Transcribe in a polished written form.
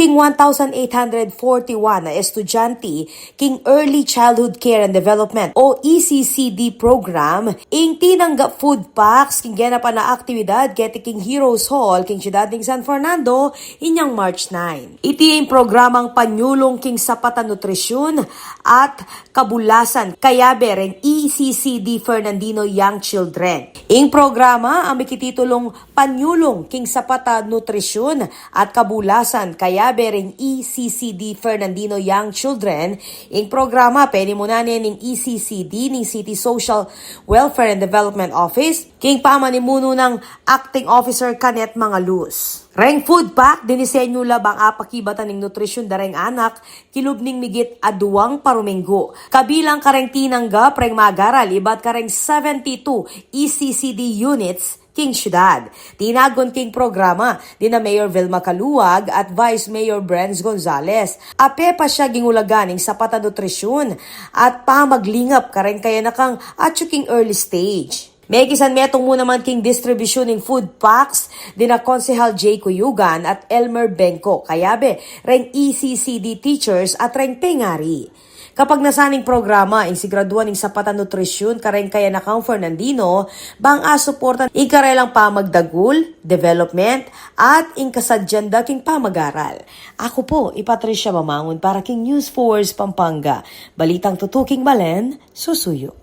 king 1,841 na estudyante king Early Childhood Care and Development o ECCD program ing tinanggap food packs king pa na aktibidad keti king Heroes Hall king siyudad ning San Fernando inyang March 9. Iti ang programang panyulong king sapatan nutrisyon at kabulasan kaya bereng ECCD Fernandino Young Children. Ing programa ang mikititulong panyulong king sapatan nutrisyon at kabulasan kaya bereng ECCD Fernandino Young Children. Ing programa pwede mo na ning ECCD ning City Social Welfare and Development Office king pamanimuno ng Acting Officer Canet Mangaluz. Reng food pack dinisenyo labang apakibatan ning nutrisyon dareng anak kilub ning migit aduwang parumenggo. Kabilang kareng tinanggap reng magaral ibat kareng 72 ECCD units king syudad. Tinagon king programa dina Mayor Vilma Caluag at Vice Mayor Brenz Gonzales. Ape pa siya gingulagan ning sapatan nutrisyon at pamaglingap kareng kaya nakang atyo king early stage. May kisan metong muna man king distribution ng food packs dina Konsehal J. Cuyugan at Elmer Benko kayabe reng ECCD teachers at reng pengari. Kapag nasaning programa ing sigraduan ning sapatan nutrisyon kareng kaya nakang Fernandino, bang suportan ing karelang pamagdagul, development, at ing kasadyanda king pamagaral. Ako po, Patricia Mamangon para king News Force Pampanga. Balitang tutuking Balen, susuyo.